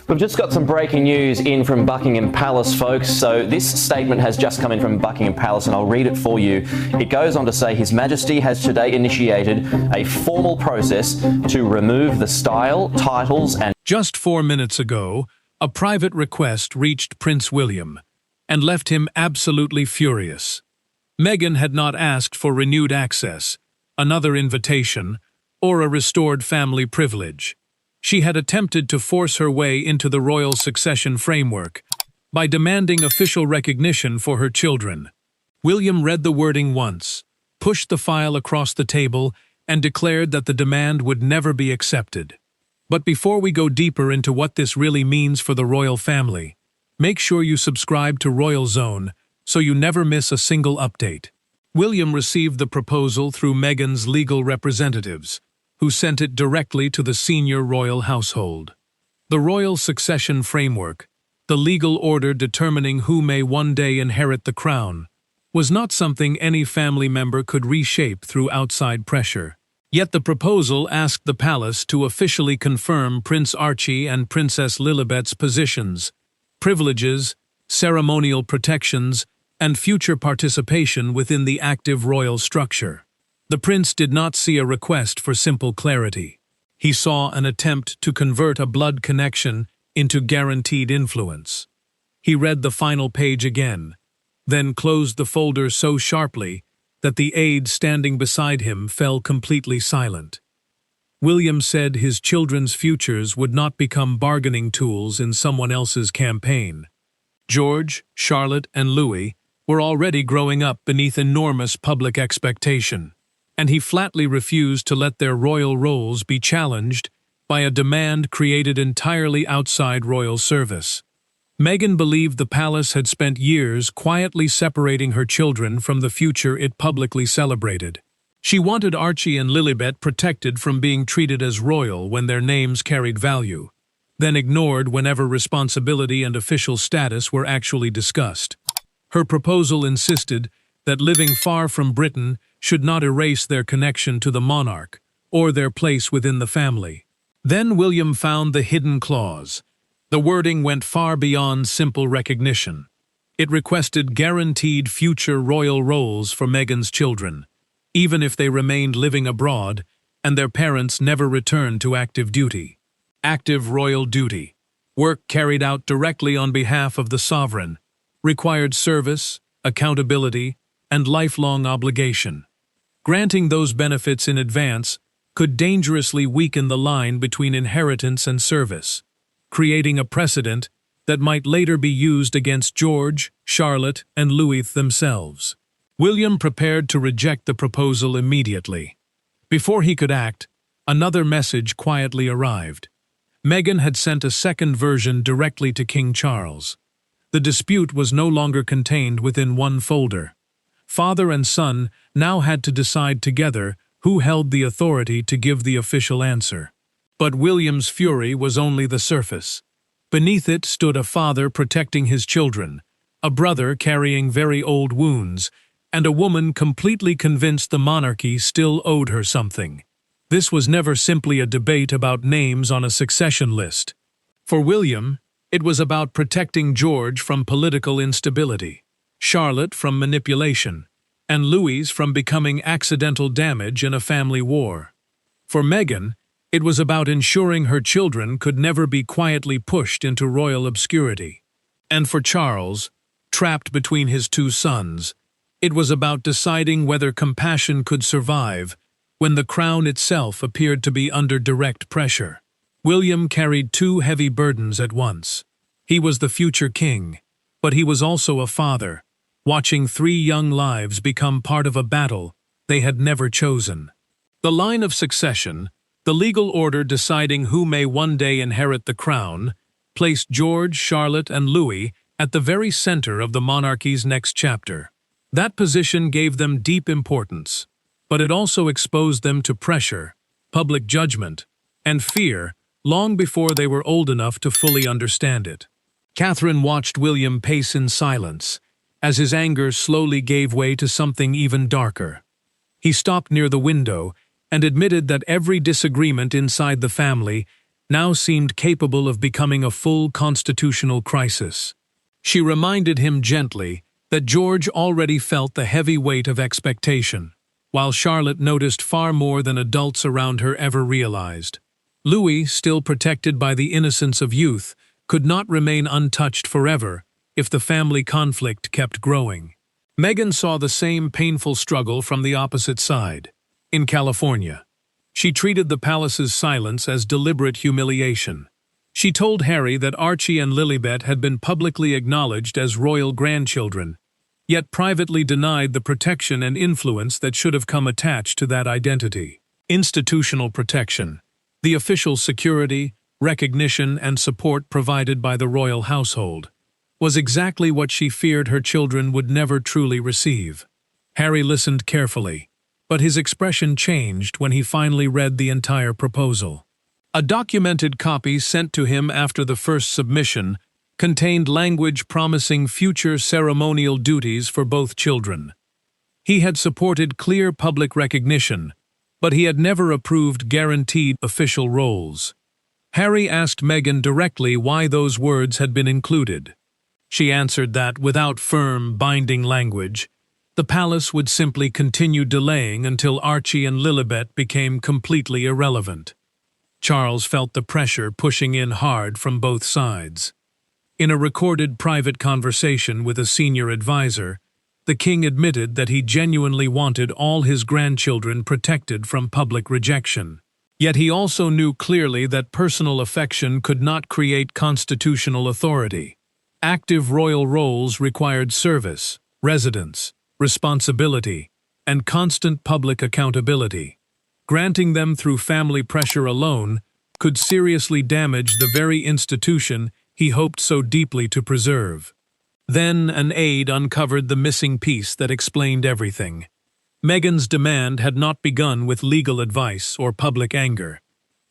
We've just got some breaking news in from Buckingham Palace, folks. So this statement has just come in from Buckingham Palace, and I'll read it for you. It goes on to say, His Majesty has today initiated a formal process to remove the style, titles and... Just 4 minutes ago, a private request reached Prince William and left him absolutely furious. Meghan had not asked for renewed access, another invitation, or a restored family privilege. She had attempted to force her way into the royal succession framework by demanding official recognition for her children. William read the wording once, pushed the file across the table, and declared that the demand would never be accepted. But before we go deeper into what this really means for the royal family, make sure you subscribe to Royal Zone so you never miss a single update. William received the proposal through Meghan's legal representatives, who sent it directly to the senior royal household. The royal succession framework, the legal order determining who may one day inherit the crown, was not something any family member could reshape through outside pressure. Yet the proposal asked the palace to officially confirm Prince Archie and Princess Lilibet's positions, privileges, ceremonial protections, and future participation within the active royal structure. The prince did not see a request for simple clarity. He saw an attempt to convert a blood connection into guaranteed influence. He read the final page again, then closed the folder so sharply that the aide standing beside him fell completely silent. William said his children's futures would not become bargaining tools in someone else's campaign. George, Charlotte, and Louis were already growing up beneath enormous public expectation, and he flatly refused to let their royal roles be challenged by a demand created entirely outside royal service. Meghan believed the palace had spent years quietly separating her children from the future it publicly celebrated. She wanted Archie and Lilibet protected from being treated as royal when their names carried value, then ignored whenever responsibility and official status were actually discussed. Her proposal insisted that living far from Britain should not erase their connection to the monarch or their place within the family. Then William found the hidden clause. The wording went far beyond simple recognition. It requested guaranteed future royal roles for Meghan's children, even if they remained living abroad and their parents never returned to active duty. Active royal duty, work carried out directly on behalf of the sovereign, required service, accountability, and lifelong obligation. Granting those benefits in advance could dangerously weaken the line between inheritance and service, creating a precedent that might later be used against George, Charlotte, and Louis themselves. William prepared to reject the proposal immediately. Before he could act, another message quietly arrived. Meghan had sent a second version directly to King Charles. The dispute was no longer contained within one folder. Father and son now had to decide together who held the authority to give the official answer. But William's fury was only the surface. Beneath it stood a father protecting his children, a brother carrying very old wounds, and a woman completely convinced the monarchy still owed her something. This was never simply a debate about names on a succession list. For William, it was about protecting George from political instability, Charlotte from manipulation, and Louis from becoming accidental damage in a family war. For Meghan, it was about ensuring her children could never be quietly pushed into royal obscurity. And for Charles, trapped between his two sons, it was about deciding whether compassion could survive when the crown itself appeared to be under direct pressure. William carried two heavy burdens at once. He was the future king, but he was also a father, watching 3 young lives become part of a battle they had never chosen. The line of succession, the legal order deciding who may one day inherit the crown, placed George, Charlotte, and Louis at the very center of the monarchy's next chapter. That position gave them deep importance, but it also exposed them to pressure, public judgment, and fear long before they were old enough to fully understand it. Catherine watched William pace in silence, as his anger slowly gave way to something even darker. He stopped near the window and admitted that every disagreement inside the family now seemed capable of becoming a full constitutional crisis. She reminded him gently that George already felt the heavy weight of expectation, while Charlotte noticed far more than adults around her ever realized. Louis, still protected by the innocence of youth, could not remain untouched forever if the family conflict kept growing. Meghan saw the same painful struggle from the opposite side. In California, she treated the palace's silence as deliberate humiliation. She told Harry that Archie and Lilibet had been publicly acknowledged as royal grandchildren, yet privately denied the protection and influence that should have come attached to that identity. Institutional protection, the official security, recognition, and support provided by the royal household, was exactly what she feared her children would never truly receive. Harry listened carefully, but his expression changed when he finally read the entire proposal. A documented copy sent to him after the first submission contained language promising future ceremonial duties for both children. He had supported clear public recognition, but he had never approved guaranteed official roles. Harry asked Meghan directly why those words had been included. She answered that, without firm, binding language, the palace would simply continue delaying until Archie and Lilibet became completely irrelevant. Charles felt the pressure pushing in hard from both sides. In a recorded private conversation with a senior advisor, the king admitted that he genuinely wanted all his grandchildren protected from public rejection. Yet he also knew clearly that personal affection could not create constitutional authority. Active royal roles required service, residence, responsibility, and constant public accountability. Granting them through family pressure alone could seriously damage the very institution he hoped so deeply to preserve. Then an aide uncovered the missing piece that explained everything. Meghan's demand had not begun with legal advice or public anger.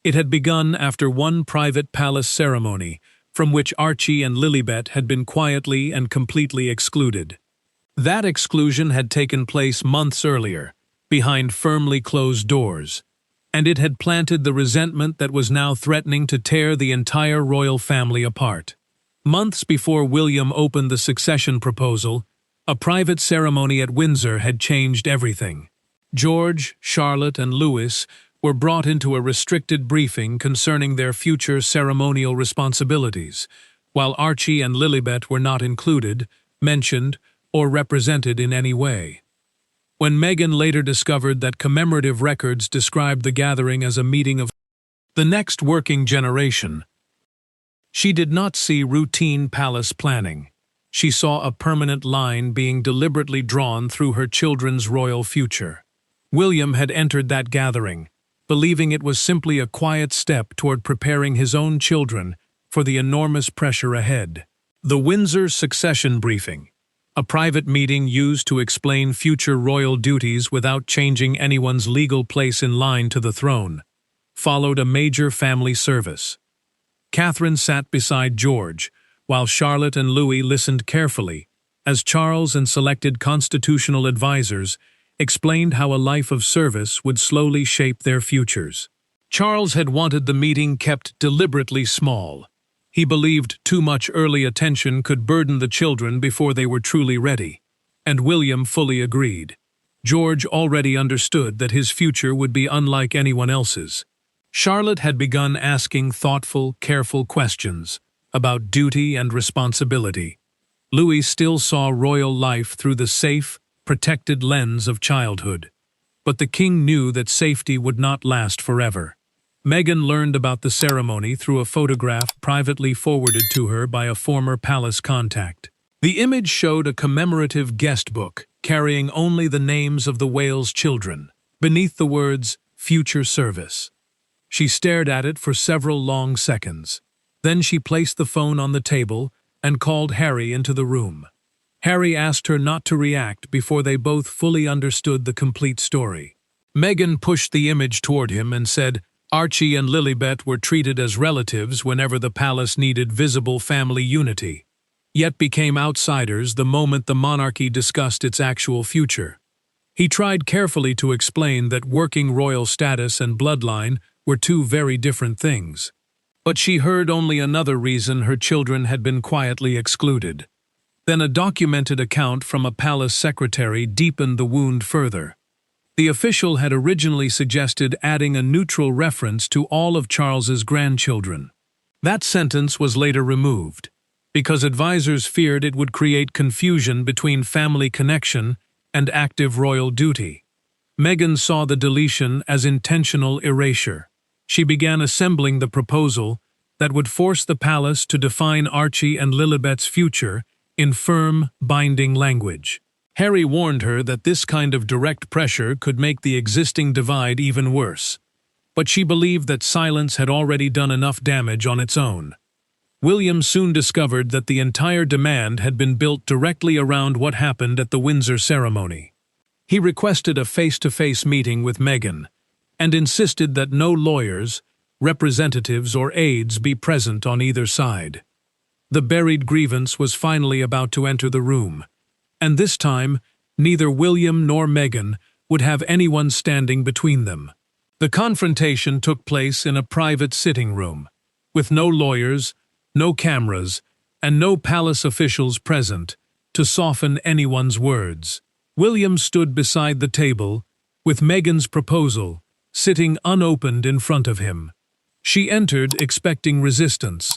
It had begun after one private palace ceremony from which Archie and Lilibet had been quietly and completely excluded. That exclusion had taken place months earlier, behind firmly closed doors, and it had planted the resentment that was now threatening to tear the entire royal family apart. Months before William opened the succession proposal, a private ceremony at Windsor had changed everything. George, Charlotte, and Louis were brought into a restricted briefing concerning their future ceremonial responsibilities, while Archie and Lilibet were not included, mentioned, or represented in any way. When Meghan later discovered that commemorative records described the gathering as a meeting of the next working generation, she did not see routine palace planning. She saw a permanent line being deliberately drawn through her children's royal future. William had entered that gathering, believing it was simply a quiet step toward preparing his own children for the enormous pressure ahead. The Windsor succession briefing, a private meeting used to explain future royal duties without changing anyone's legal place in line to the throne, followed a major family service. Catherine sat beside George, while Charlotte and Louis listened carefully, as Charles and selected constitutional advisors explained how a life of service would slowly shape their futures. Charles had wanted the meeting kept deliberately small. He believed too much early attention could burden the children before they were truly ready, and William fully agreed. George already understood that his future would be unlike anyone else's. Charlotte had begun asking thoughtful, careful questions about duty and responsibility. Louis still saw royal life through the safe, protected lens of childhood. But the king knew that safety would not last forever. Meghan learned about the ceremony through a photograph privately forwarded to her by a former palace contact. The image showed a commemorative guest book carrying only the names of the Wales children, beneath the words, "Future Service." She stared at it for several long seconds. Then she placed the phone on the table and called Harry into the room. Harry asked her not to react before they both fully understood the complete story. Meghan pushed the image toward him and said, Archie and Lilibet were treated as relatives whenever the palace needed visible family unity, yet became outsiders the moment the monarchy discussed its actual future. He tried carefully to explain that working royal status and bloodline were two very different things. But she heard only another reason her children had been quietly excluded. Then a documented account from a palace secretary deepened the wound further. The official had originally suggested adding a neutral reference to all of Charles's grandchildren. That sentence was later removed, because advisors feared it would create confusion between family connection and active royal duty. Meghan saw the deletion as intentional erasure. She began assembling the proposal that would force the palace to define Archie and Lilibet's future in firm, binding language. Harry warned her that this kind of direct pressure could make the existing divide even worse, but she believed that silence had already done enough damage on its own. William soon discovered that the entire demand had been built directly around what happened at the Windsor ceremony. He requested a face-to-face meeting with Meghan and insisted that no lawyers, representatives, or aides be present on either side. The buried grievance was finally about to enter the room, and this time neither William nor Meghan would have anyone standing between them. The confrontation took place in a private sitting room, with no lawyers, no cameras, and no palace officials present to soften anyone's words. William stood beside the table, with Meghan's proposal sitting unopened in front of him. She entered expecting resistance,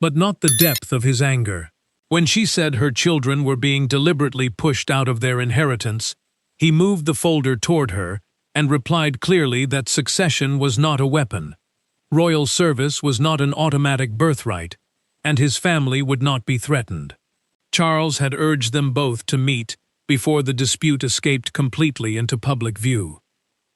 but not the depth of his anger. When she said her children were being deliberately pushed out of their inheritance, he moved the folder toward her and replied clearly that succession was not a weapon. Royal service was not an automatic birthright, and his family would not be threatened. Charles had urged them both to meet before the dispute escaped completely into public view.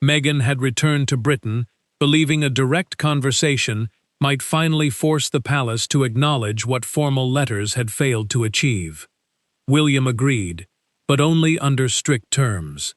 Meghan had returned to Britain, believing a direct conversation might finally force the palace to acknowledge what formal letters had failed to achieve. William agreed, but only under strict terms.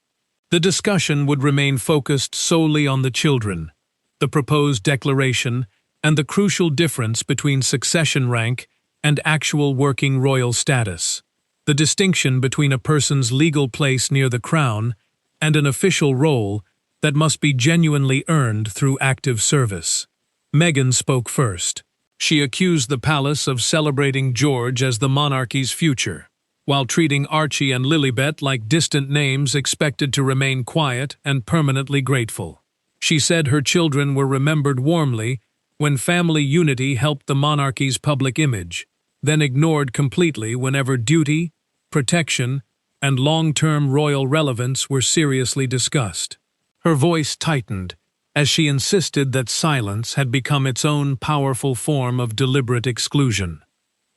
The discussion would remain focused solely on the children, the proposed declaration, and the crucial difference between succession rank and actual working royal status, the distinction between a person's legal place near the crown and an official role that must be genuinely earned through active service. Meghan spoke first. She accused the palace of celebrating George as the monarchy's future, while treating Archie and Lilibet like distant names expected to remain quiet and permanently grateful. She said her children were remembered warmly when family unity helped the monarchy's public image, then ignored completely whenever duty, protection, and long-term royal relevance were seriously discussed. Her voice tightened as she insisted that silence had become its own powerful form of deliberate exclusion.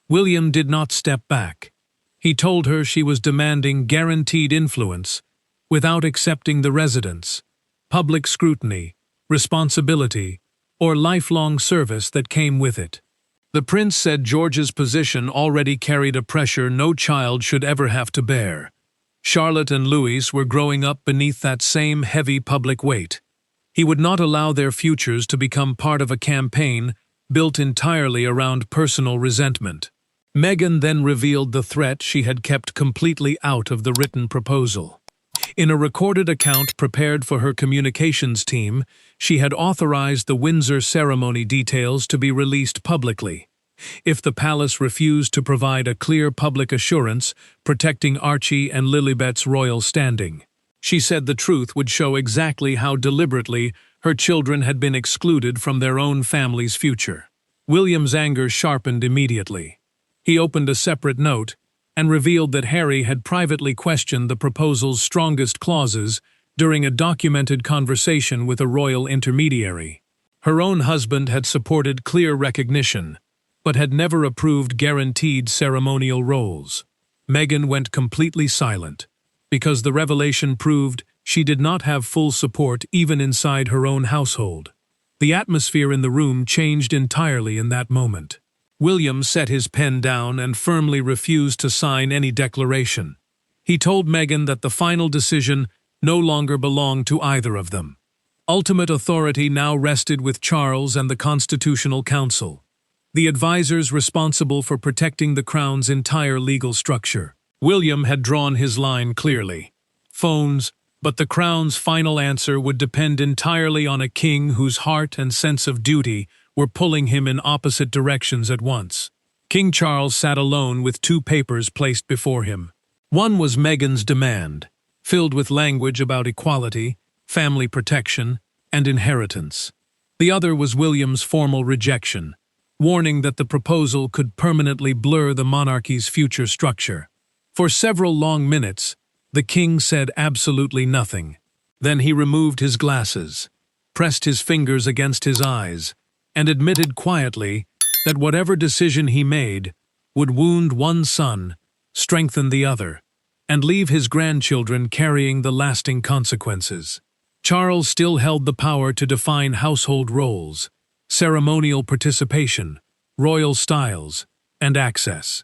William did not step back. He told her she was demanding guaranteed influence without accepting the residence, public scrutiny, responsibility, or lifelong service that came with it. The prince said George's position already carried a pressure no child should ever have to bear. Charlotte and Louis were growing up beneath that same heavy public weight. He would not allow their futures to become part of a campaign built entirely around personal resentment. Meghan then revealed the threat she had kept completely out of the written proposal. In a recorded account prepared for her communications team, she had authorized the Windsor ceremony details to be released publicly. If the palace refused to provide a clear public assurance protecting Archie and Lilibet's royal standing, she said the truth would show exactly how deliberately her children had been excluded from their own family's future. William's anger sharpened immediately. He opened a separate note and revealed that Harry had privately questioned the proposal's strongest clauses during a documented conversation with a royal intermediary. Her own husband had supported clear recognition, but had never approved guaranteed ceremonial roles. Meghan went completely silent, because the revelation proved she did not have full support even inside her own household. The atmosphere in the room changed entirely in that moment. William set his pen down and firmly refused to sign any declaration. He told Meghan that the final decision no longer belonged to either of them. Ultimate authority now rested with Charles and the Constitutional Council, the advisors responsible for protecting the Crown's entire legal structure. William had drawn his line clearly. Phones, but the Crown's final answer would depend entirely on a king whose heart and sense of duty were pulling him in opposite directions at once. King Charles sat alone with two papers placed before him. One was Meghan's demand, filled with language about equality, family protection, and inheritance. The other was William's formal rejection, warning that the proposal could permanently blur the monarchy's future structure. For several long minutes, the king said absolutely nothing. Then he removed his glasses, pressed his fingers against his eyes, and admitted quietly that whatever decision he made would wound one son, strengthen the other, and leave his grandchildren carrying the lasting consequences. Charles still held the power to define household roles, ceremonial participation, royal styles, and access.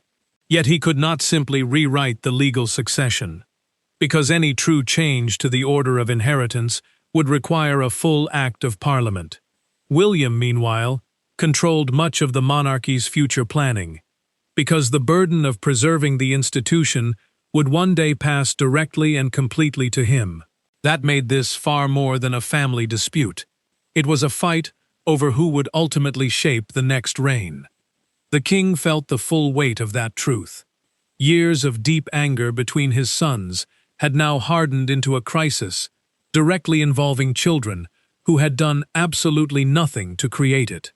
Yet he could not simply rewrite the legal succession, because any true change to the order of inheritance would require a full act of Parliament. William, meanwhile, controlled much of the monarchy's future planning, because the burden of preserving the institution would one day pass directly and completely to him. That made this far more than a family dispute. It was a fight over who would ultimately shape the next reign. The king felt the full weight of that truth. Years of deep anger between his sons had now hardened into a crisis, directly involving children who had done absolutely nothing to create it.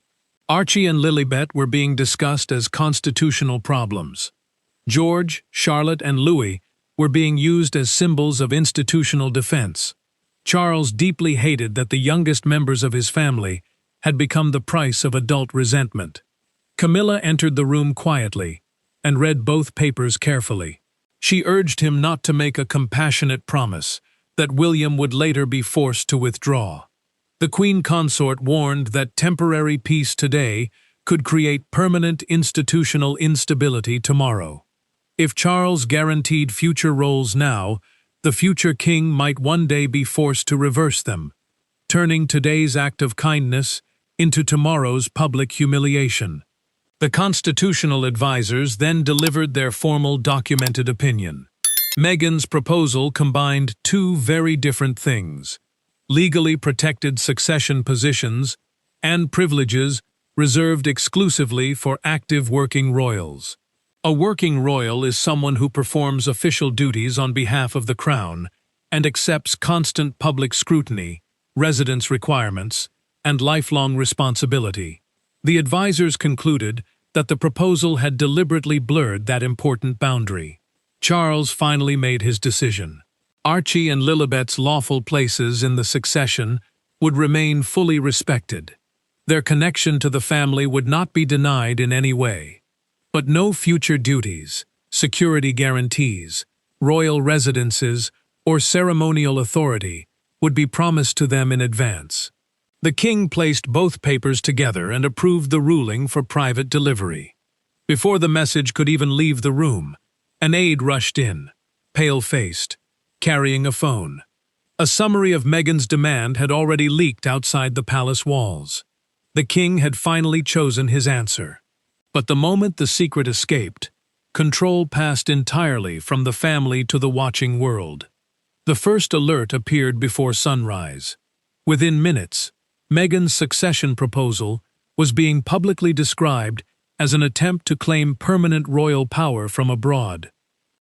Archie and Lilibet were being discussed as constitutional problems. George, Charlotte, and Louis were being used as symbols of institutional defense. Charles deeply hated that the youngest members of his family had become the price of adult resentment. Camilla entered the room quietly and read both papers carefully. She urged him not to make a compassionate promise that William would later be forced to withdraw. The Queen Consort warned that temporary peace today could create permanent institutional instability tomorrow. If Charles guaranteed future roles now, the future king might one day be forced to reverse them, turning today's act of kindness into tomorrow's public humiliation. The constitutional advisors then delivered their formal documented opinion. Meghan's proposal combined two very different things: legally protected succession positions and privileges reserved exclusively for active working royals. A working royal is someone who performs official duties on behalf of the crown and accepts constant public scrutiny, residence requirements, and lifelong responsibility. The advisors concluded that the proposal had deliberately blurred that important boundary. Charles finally made his decision. Archie and Lilibet's lawful places in the succession would remain fully respected. Their connection to the family would not be denied in any way. But no future duties, security guarantees, royal residences, or ceremonial authority would be promised to them in advance. The king placed both papers together and approved the ruling for private delivery. Before the message could even leave the room, an aide rushed in, pale-faced, carrying a phone. A summary of Meghan's demand had already leaked outside the palace walls. The king had finally chosen his answer. But the moment the secret escaped, control passed entirely from the family to the watching world. The first alert appeared before sunrise. Within minutes, Meghan's succession proposal was being publicly described as an attempt to claim permanent royal power from abroad.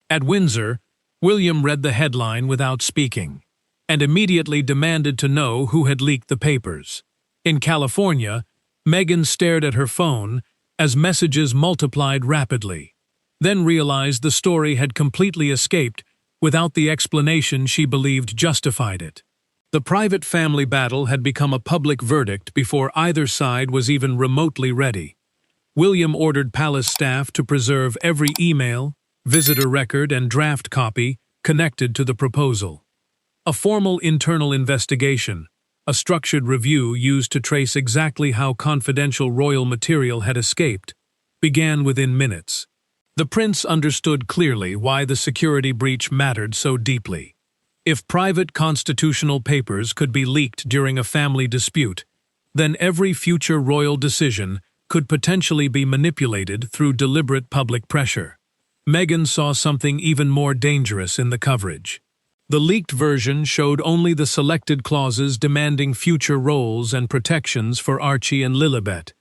At Windsor, William read the headline without speaking, and immediately demanded to know who had leaked the papers. In California, Meghan stared at her phone as messages multiplied rapidly, then realized the story had completely escaped without the explanation she believed justified it. The private family battle had become a public verdict before either side was even remotely ready. William ordered palace staff to preserve every email, visitor record, and draft copy connected to the proposal. A formal internal investigation, a structured review used to trace exactly how confidential royal material had escaped, began within minutes. The prince understood clearly why the security breach mattered so deeply. If private constitutional papers could be leaked during a family dispute, then every future royal decision could potentially be manipulated through deliberate public pressure. Meghan saw something even more dangerous in the coverage. The leaked version showed only the selected clauses demanding future roles and protections for Archie and Lilibet,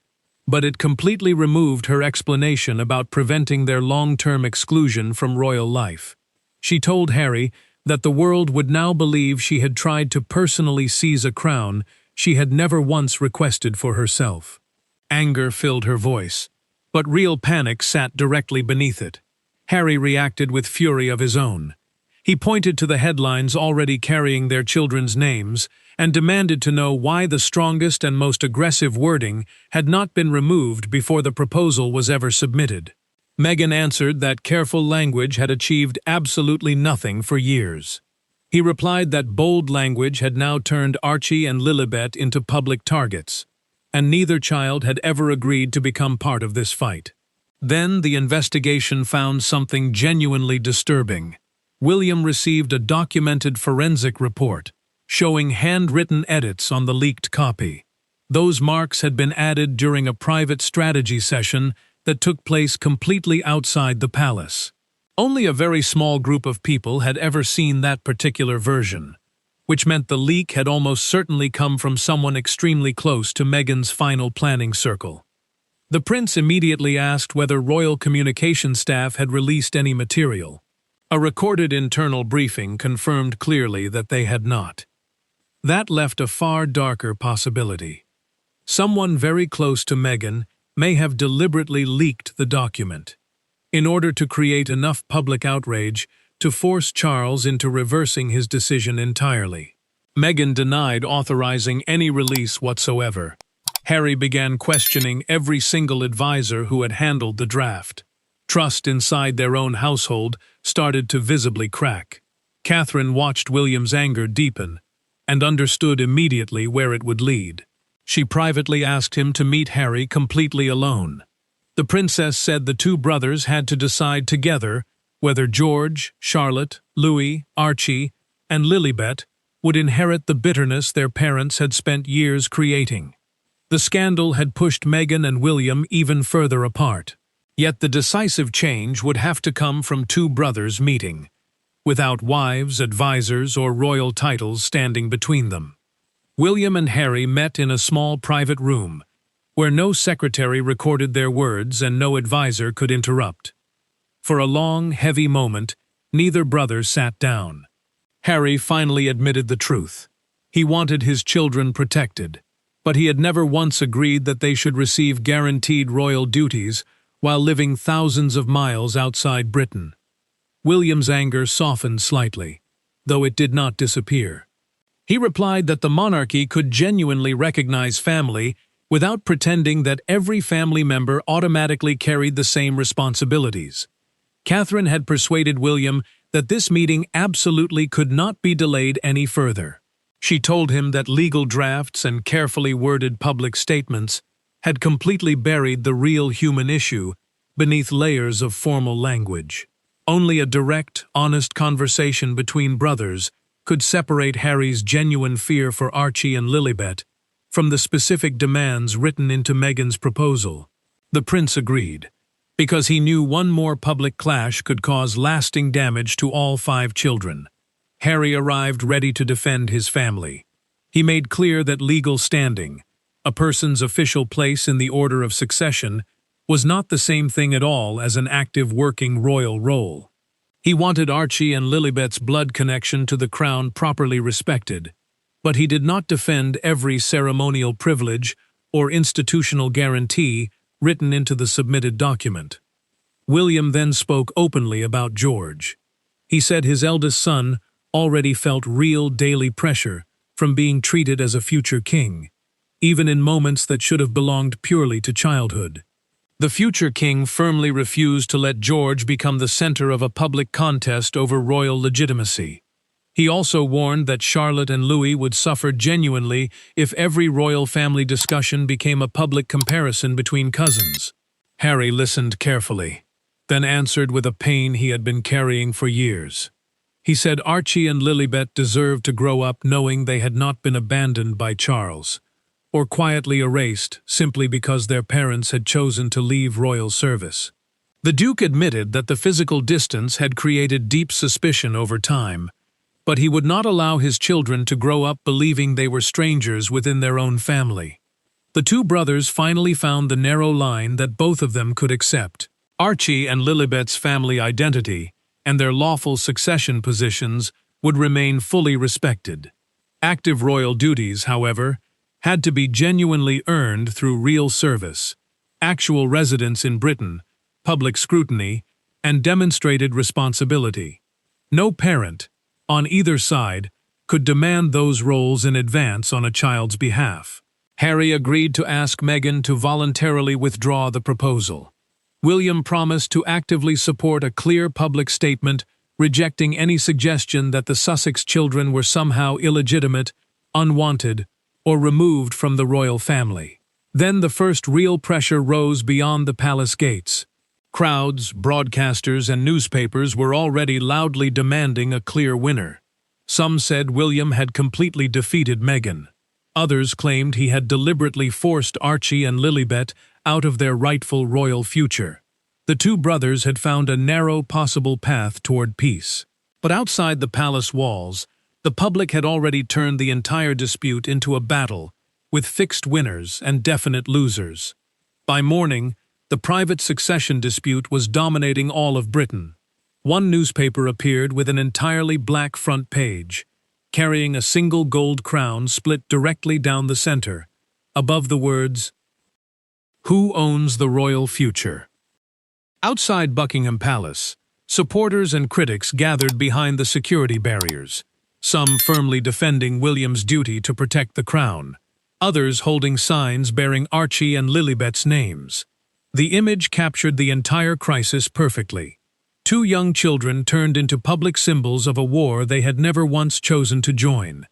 but it completely removed her explanation about preventing their long-term exclusion from royal life. She told Harry that the world would now believe she had tried to personally seize a crown she had never once requested for herself. Anger filled her voice, but real panic sat directly beneath it. Harry reacted with fury of his own. He pointed to the headlines already carrying their children's names and demanded to know why the strongest and most aggressive wording had not been removed before the proposal was ever submitted. Meghan answered that careful language had achieved absolutely nothing for years. He replied that bold language had now turned Archie and Lilibet into public targets, and neither child had ever agreed to become part of this fight. Then the investigation found something genuinely disturbing. William received a documented forensic report showing handwritten edits on the leaked copy. Those marks had been added during a private strategy session that took place completely outside the palace. Only a very small group of people had ever seen that particular version, which meant the leak had almost certainly come from someone extremely close to Meghan's final planning circle. The prince immediately asked whether royal communication staff had released any material. A recorded internal briefing confirmed clearly that they had not. That left a far darker possibility. Someone very close to Meghan may have deliberately leaked the document, in order to create enough public outrage to force Charles into reversing his decision entirely. Meghan denied authorizing any release whatsoever. Harry began questioning every single advisor who had handled the draft. Trust inside their own household started to visibly crack. Catherine watched William's anger deepen and understood immediately where it would lead. She privately asked him to meet Harry completely alone. The princess said the two brothers had to decide together whether George, Charlotte, Louis, Archie, and Lilibet would inherit the bitterness their parents had spent years creating. The scandal had pushed Meghan and William even further apart. Yet the decisive change would have to come from two brothers meeting, without wives, advisors, or royal titles standing between them. William and Harry met in a small private room, where no secretary recorded their words and no advisor could interrupt. For a long, heavy moment, neither brother sat down. Harry finally admitted the truth. He wanted his children protected, but he had never once agreed that they should receive guaranteed royal duties while living thousands of miles outside Britain. William's anger softened slightly, though it did not disappear. He replied that the monarchy could genuinely recognize family without pretending that every family member automatically carried the same responsibilities. Catherine had persuaded William that this meeting absolutely could not be delayed any further. She told him that legal drafts and carefully worded public statements had completely buried the real human issue beneath layers of formal language. Only a direct, honest conversation between brothers could separate Harry's genuine fear for Archie and Lilibet from the specific demands written into Meghan's proposal. The prince agreed, because he knew one more public clash could cause lasting damage to all 5 children. Harry arrived ready to defend his family. He made clear that legal standing, a person's official place in the order of succession, was not the same thing at all as an active working royal role. He wanted Archie and Lilibet's blood connection to the crown properly respected, but he did not defend every ceremonial privilege or institutional guarantee written into the submitted document. William then spoke openly about George. He said his eldest son already felt real daily pressure from being treated as a future king, even in moments that should have belonged purely to childhood. The future king firmly refused to let George become the center of a public contest over royal legitimacy. He also warned that Charlotte and Louis would suffer genuinely if every royal family discussion became a public comparison between cousins. Harry listened carefully, then answered with a pain he had been carrying for years. He said Archie and Lilibet deserved to grow up knowing they had not been abandoned by Charles, or quietly erased simply because their parents had chosen to leave royal service. The Duke admitted that the physical distance had created deep suspicion over time, but he would not allow his children to grow up believing they were strangers within their own family. The two brothers finally found the narrow line that both of them could accept. Archie and Lilibet's family identity and their lawful succession positions would remain fully respected. Active royal duties, however, had to be genuinely earned through real service, actual residence in Britain, public scrutiny, and demonstrated responsibility. No parent, on either side, could demand those roles in advance on a child's behalf. Harry agreed to ask Meghan to voluntarily withdraw the proposal. William promised to actively support a clear public statement rejecting any suggestion that the Sussex children were somehow illegitimate, unwanted, or removed from the royal family. Then the first real pressure rose beyond the palace gates. Crowds, broadcasters, and newspapers were already loudly demanding a clear winner. Some said William had completely defeated Meghan. Others claimed he had deliberately forced Archie and Lilibet out of their rightful royal future. The two brothers had found a narrow possible path toward peace. But outside the palace walls, the public had already turned the entire dispute into a battle, with fixed winners and definite losers. By morning, the private succession dispute was dominating all of Britain. One newspaper appeared with an entirely black front page, carrying a single gold crown split directly down the center, above the words, "Who owns the royal future?" Outside Buckingham Palace, supporters and critics gathered behind the security barriers, some firmly defending William's duty to protect the crown, others holding signs bearing Archie and Lilibet's names. The image captured the entire crisis perfectly. Two young children turned into public symbols of a war they had never once chosen to join.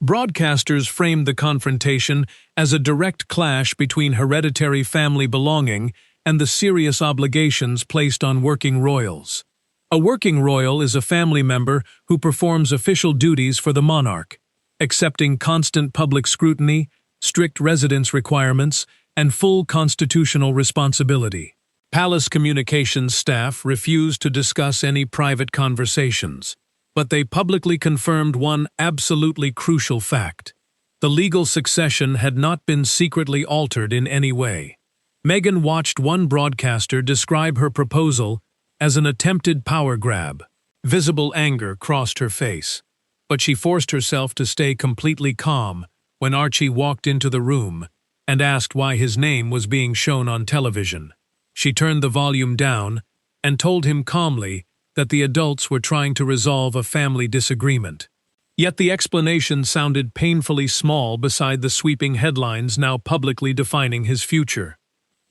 Broadcasters framed the confrontation as a direct clash between hereditary family belonging and the serious obligations placed on working royals. A working royal is a family member who performs official duties for the monarch, accepting constant public scrutiny, strict residence requirements, and full constitutional responsibility. Palace communications staff refused to discuss any private conversations, but they publicly confirmed one absolutely crucial fact. The legal succession had not been secretly altered in any way. Meghan watched one broadcaster describe her proposal as an attempted power grab. Visible anger crossed her face, but she forced herself to stay completely calm when Archie walked into the room and asked why his name was being shown on television. She turned the volume down and told him calmly that the adults were trying to resolve a family disagreement. Yet the explanation sounded painfully small beside the sweeping headlines now publicly defining his future.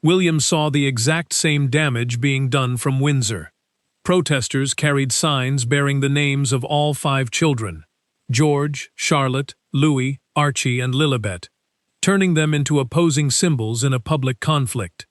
William saw the exact same damage being done from Windsor. Protesters carried signs bearing the names of all 5 children, George, Charlotte, Louis, Archie, and Lilibet, turning them into opposing symbols in a public conflict.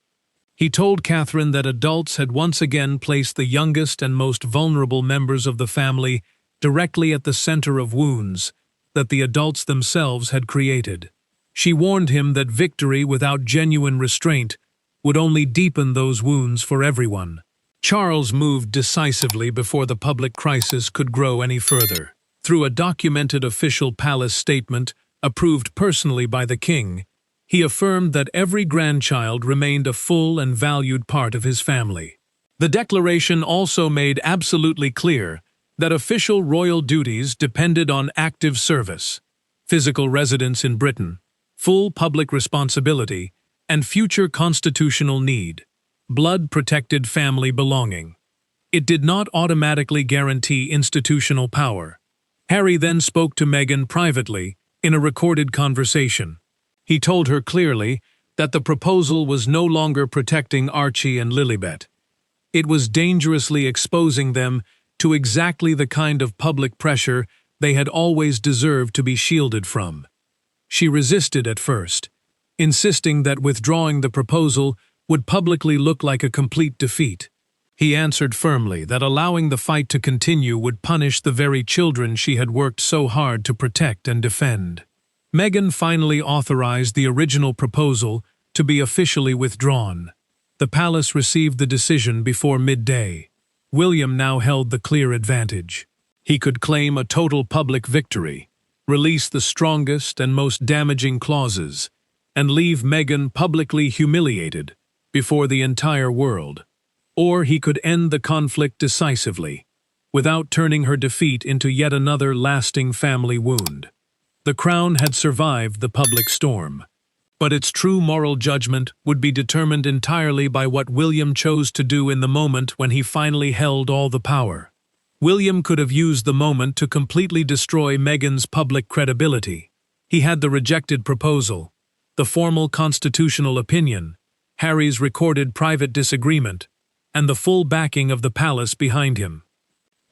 He told Catherine that adults had once again placed the youngest and most vulnerable members of the family directly at the center of wounds that the adults themselves had created. She warned him that victory without genuine restraint would only deepen those wounds for everyone. Charles moved decisively before the public crisis could grow any further. Through a documented official palace statement, approved personally by the king, he affirmed that every grandchild remained a full and valued part of his family. The declaration also made absolutely clear that official royal duties depended on active service, physical residence in Britain, full public responsibility, and future constitutional need, blood-protected family belonging. It did not automatically guarantee institutional power. Harry then spoke to Meghan privately in a recorded conversation. He told her clearly that the proposal was no longer protecting Archie and Lilibet. It was dangerously exposing them to exactly the kind of public pressure they had always deserved to be shielded from. She resisted at first, insisting that withdrawing the proposal would publicly look like a complete defeat. He answered firmly that allowing the fight to continue would punish the very children she had worked so hard to protect and defend. Meghan finally authorized the original proposal to be officially withdrawn. The palace received the decision before midday. William now held the clear advantage. He could claim a total public victory, release the strongest and most damaging clauses, and leave Meghan publicly humiliated before the entire world. Or he could end the conflict decisively, without turning her defeat into yet another lasting family wound. The crown had survived the public storm, but its true moral judgment would be determined entirely by what William chose to do in the moment when he finally held all the power. William could have used the moment to completely destroy Meghan's public credibility. He had the rejected proposal, the formal constitutional opinion, Harry's recorded private disagreement, and the full backing of the palace behind him.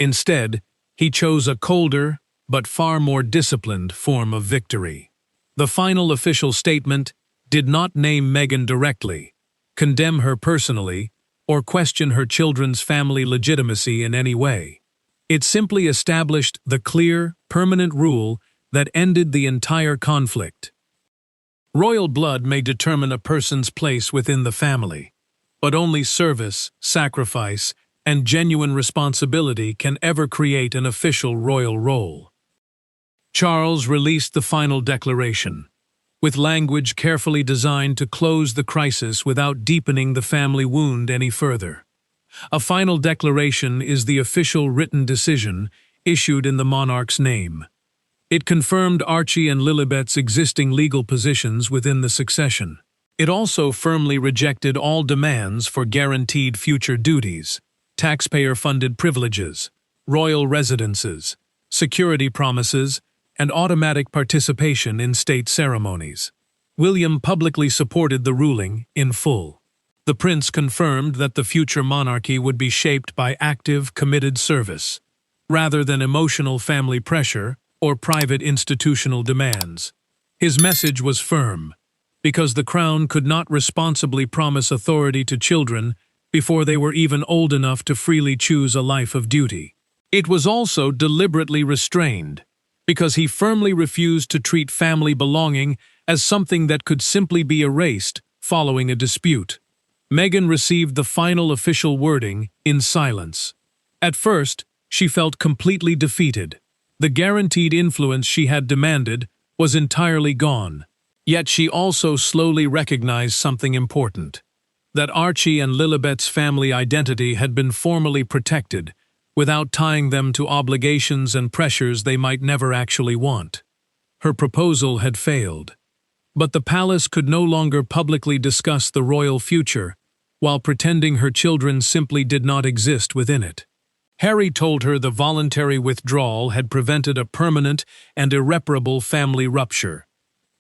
Instead, he chose a colder, but far more disciplined form of victory. The final official statement did not name Meghan directly, condemn her personally, or question her children's family legitimacy in any way. It simply established the clear, permanent rule that ended the entire conflict. Royal blood may determine a person's place within the family, but only service, sacrifice, and genuine responsibility can ever create an official royal role. Charles released the final declaration, with language carefully designed to close the crisis without deepening the family wound any further. A final declaration is the official written decision issued in the monarch's name. It confirmed Archie and Lilibet's existing legal positions within the succession. It also firmly rejected all demands for guaranteed future duties, taxpayer-funded privileges, royal residences, security promises, and automatic participation in state ceremonies. William publicly supported the ruling in full. The prince confirmed that the future monarchy would be shaped by active, committed service, rather than emotional family pressure or private institutional demands. His message was firm, because the crown could not responsibly promise authority to children before they were even old enough to freely choose a life of duty. It was also deliberately restrained, because he firmly refused to treat family belonging as something that could simply be erased following a dispute. Meghan received the final official wording in silence. At first, she felt completely defeated. The guaranteed influence she had demanded was entirely gone. Yet she also slowly recognized something important, that Archie and Lilibet's family identity had been formally protected, without tying them to obligations and pressures they might never actually want. Her proposal had failed. But the palace could no longer publicly discuss the royal future, while pretending her children simply did not exist within it. Harry told her the voluntary withdrawal had prevented a permanent and irreparable family rupture.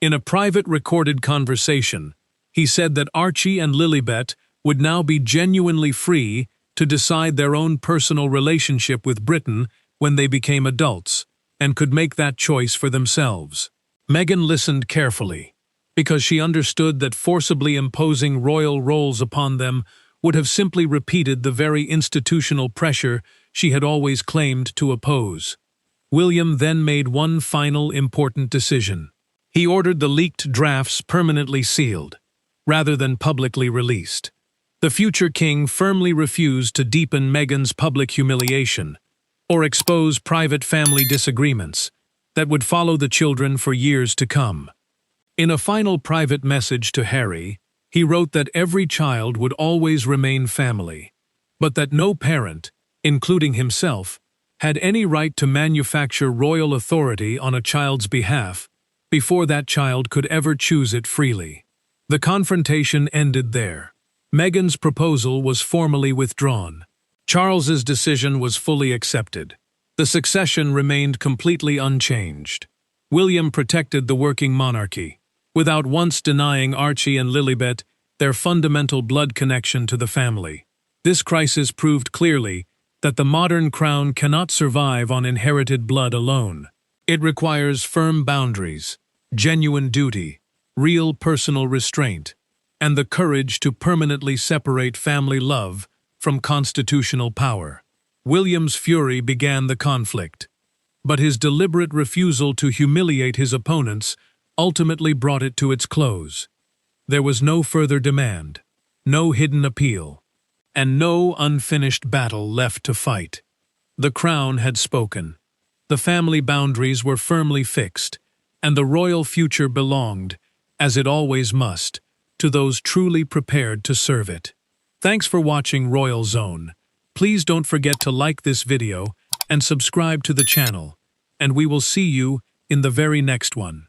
In a private recorded conversation, he said that Archie and Lilibet would now be genuinely free to decide their own personal relationship with Britain when they became adults, and could make that choice for themselves. Meghan listened carefully, because she understood that forcibly imposing royal roles upon them would have simply repeated the very institutional pressure she had always claimed to oppose. William then made one final important decision. He ordered the leaked drafts permanently sealed, rather than publicly released. The future king firmly refused to deepen Meghan's public humiliation, or expose private family disagreements that would follow the children for years to come. In a final private message to Harry, he wrote that every child would always remain family, but that no parent, including himself, had any right to manufacture royal authority on a child's behalf before that child could ever choose it freely. The confrontation ended there. Meghan's proposal was formally withdrawn. Charles's decision was fully accepted. The succession remained completely unchanged. William protected the working monarchy, without once denying Archie and Lilibet their fundamental blood connection to the family. This crisis proved clearly that the modern crown cannot survive on inherited blood alone. It requires firm boundaries, genuine duty, real personal restraint, and the courage to permanently separate family love from constitutional power. William's fury began the conflict, but his deliberate refusal to humiliate his opponents ultimately brought it to its close. There was no further demand, no hidden appeal, and no unfinished battle left to fight. The crown had spoken. The family boundaries were firmly fixed, and the royal future belonged, as it always must, to those truly prepared to serve it. Thanks for watching Royal Zone. Please don't forget to like this video and subscribe to the channel, and we will see you in the very next one.